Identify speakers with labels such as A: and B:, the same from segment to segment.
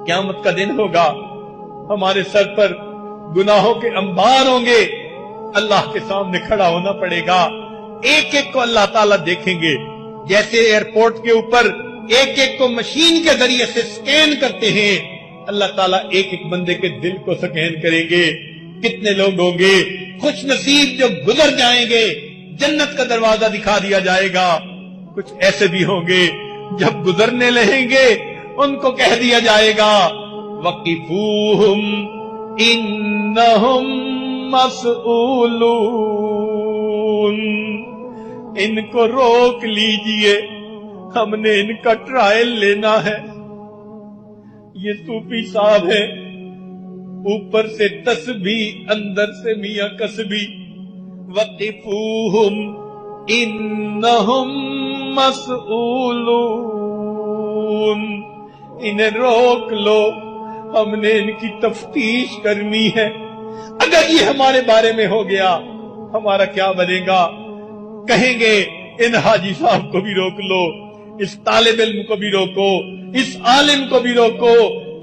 A: قیامت کا دن ہوگا، ہمارے سر پر گناہوں کے انبار ہوں گے، اللہ کے سامنے کھڑا ہونا پڑے گا، ایک ایک کو اللہ تعالیٰ دیکھیں گے، جیسے ایئرپورٹ کے اوپر ایک ایک کو مشین کے ذریعے سے سکین کرتے ہیں، اللہ تعالیٰ ایک ایک بندے کے دل کو سکین کریں گے۔ کتنے لوگ ہوں گے خوش نصیب جو گزر جائیں گے، جنت کا دروازہ دکھا دیا جائے گا، کچھ ایسے بھی ہوں گے جب گزرنے لہیں گے ان کو کہہ دیا جائے گا وَقِفُوهُمْ إِنَّهُمْ مَسْئُولُونَ، ان کو روک لیجئے، ہم نے ان کا ٹرائل لینا ہے۔ یہ صوفی صاحب ہے، اوپر سے تسبیح اندر سے میاں کسبی۔ وَقِفُوهُمْ إِنَّهُمْ مَسْئُولُونَ، انہیں روک لو، ہم نے ان کی تفتیش کرنی ہے۔ اگر یہ ہمارے بارے میں ہو گیا ہمارا کیا بنے گا؟ کہیں گے ان حاجی صاحب کو بھی روک لو، اس طالب علم کو بھی روکو، اس عالم کو بھی روکو،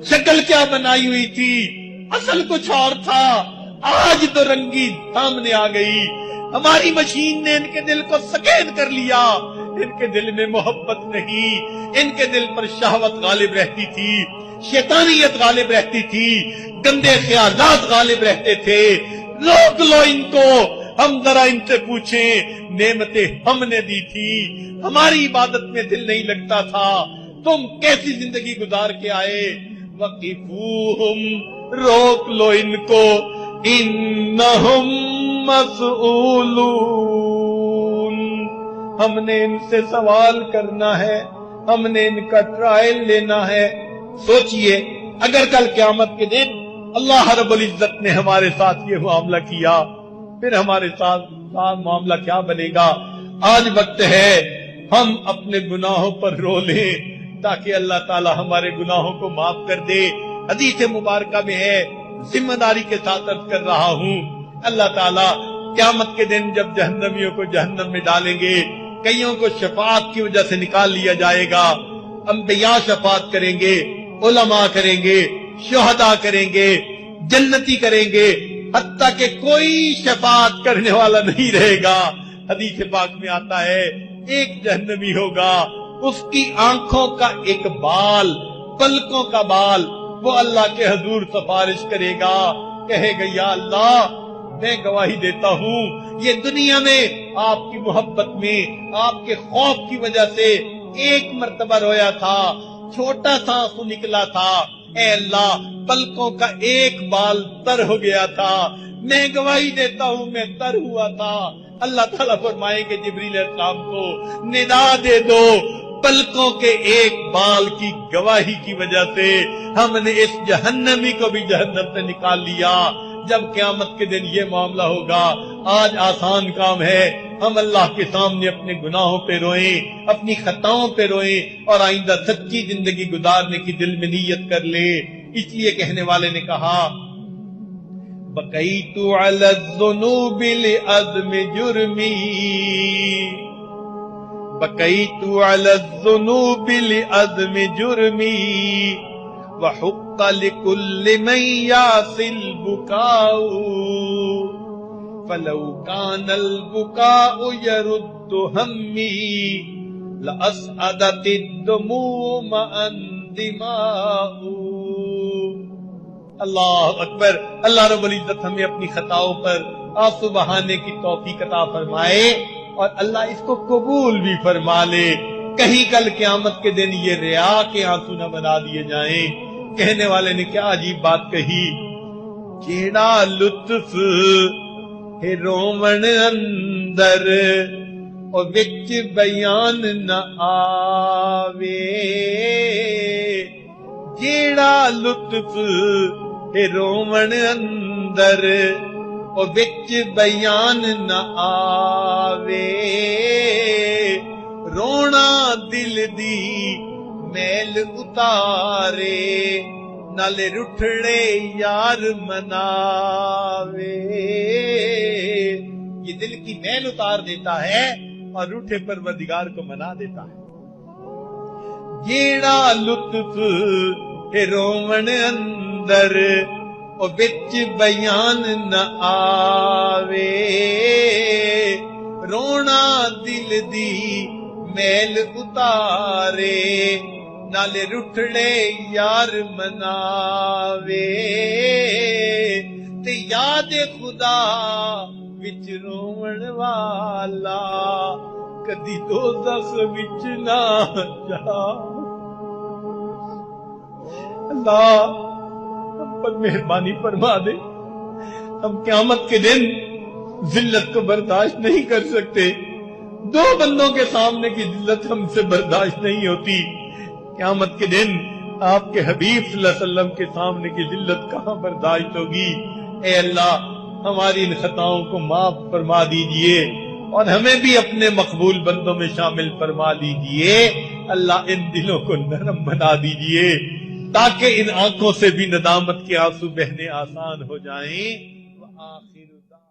A: شکل کیا بنائی ہوئی تھی، اصل کچھ اور تھا، آج تو رنگی سامنے آ گئی۔ ہماری مشین نے ان کے دل کو سکین کر لیا، ان کے دل میں محبت نہیں، ان کے دل پر شہوت غالب رہتی تھی، شیطانیت غالب رہتی تھی، گندے خیالات غالب رہتے تھے۔ روک لو ان کو، ہم ذرا ان سے پوچھیں نعمتیں ہم نے دی تھی، ہماری عبادت میں دل نہیں لگتا تھا، تم کیسی زندگی گزار کے آئے؟ وَقِفُوهُمْ، روک لو ان کو، إِنَّهُمْ مَسْئُولُونَ، ہم نے ان سے سوال کرنا ہے، ہم نے ان کا ٹرائل لینا ہے۔ سوچئے اگر کل قیامت کے دن اللہ رب العزت نے ہمارے ساتھ یہ معاملہ کیا، پھر ہمارے ساتھ معاملہ کیا بنے گا؟ آج وقت ہے ہم اپنے گناہوں پر رو لیں تاکہ اللہ تعالی ہمارے گناہوں کو معاف کر دے۔ حدیث مبارکہ میں ہے، ذمہ داری کے ساتھ عرض کر رہا ہوں، اللہ تعالیٰ قیامت کے دن جب جہنمیوں کو جہنم میں ڈالیں گے، کئیوں کو شفاعت کی وجہ سے نکال لیا جائے گا، انبیاء شفاعت کریں گے، علماء کریں گے، شہداء کریں گے، جنتی کریں گے، حتیٰ کہ کوئی شفاعت کرنے والا نہیں رہے گا۔ حدیث پاک میں آتا ہے ایک جہنمی ہوگا، اس کی آنکھوں کا ایک بال، پلکوں کا بال، وہ اللہ کے حضور سفارش کرے گا، کہے گا یا اللہ میں گواہی دیتا ہوں یہ دنیا میں آپ کی محبت میں، آپ کے خوف کی وجہ سے ایک مرتبہ رویا تھا، چھوٹا سا آنسو نکلا تھا، اے اللہ پلکوں کا ایک بال تر ہو گیا تھا، میں گواہی دیتا ہوں میں تر ہوا تھا۔ اللہ تعالیٰ فرمائیں کہ جبریل علیہ السلام کو ندا دے دو، پلکوں کے ایک بال کی گواہی کی وجہ سے ہم نے اس جہنمی کو بھی جہنم سے نکال لیا۔ جب قیامت کے دن یہ معاملہ ہوگا، آج آسان کام ہے، ہم اللہ کے سامنے اپنے گناہوں پہ روئیں، اپنی خطاؤں پہ روئیں اور آئندہ سچی زندگی گزارنے کی دل میں نیت کر لیں۔ اس لیے کہنے والے نے کہا بقیت علی الذنوب لعظم جرمی، بقیت علی الذنوب لعظم جرمی، وحق لكل من يعصي البكاء، فلو كان البكاء يرد همي لأسعدت الدموع مع الدماء۔ اللہ اکبر۔ اللہ رب العزت ہمیں اپنی خطاؤں پر آنسو بہانے کی توفیق عطا فرمائے اور اللہ اس کو قبول بھی فرما لے، کہیں کل قیامت کے دن یہ ریا کے آنسو نہ بنا دیے جائیں۔ کہنے والے نے کیا عجیب بات کہی، کیڑا لطف ہے رومن اندر اور وچ بیان نہ آوے، کیڑا لطف ہے رومن اندر اور وچ بیان نہ آوے، رونا دل دی میل اتارے نالے رٹھڑے یار مناوے۔ یہ دل کی میل اتار دیتا ہے اور روٹھے پروردگار کو منا دیتا ہے۔ جیڑا لطف رومن اندر او بچ بیان نہ آوے رونا دل دی میل اتارے نالے رٹھڑے یار مناوے تے یاد خدا وچ رومن والا کدی دوزخ وچ نہ جا اللہ ہم پر مہربانی فرما دے ہم قیامت کے دن ذلت کو برداشت نہیں کر سکتے دو بندوں کے سامنے کی ذلت ہم سے برداشت نہیں ہوتی قیامت کے دن آپ کے حبیب صلی اللہ علیہ وسلم کے سامنے کی ذلت کہاں برداشت ہوگی اے اللہ ہماری ان خطاؤں کو معاف فرما دیجئے اور ہمیں بھی اپنے مقبول بندوں میں شامل فرما لیجئے اللہ ان دلوں کو نرم بنا دیجئے تاکہ ان آنکھوں سے بھی ندامت کے آنسو بہنے آسان ہو جائیں وآخر دعوانا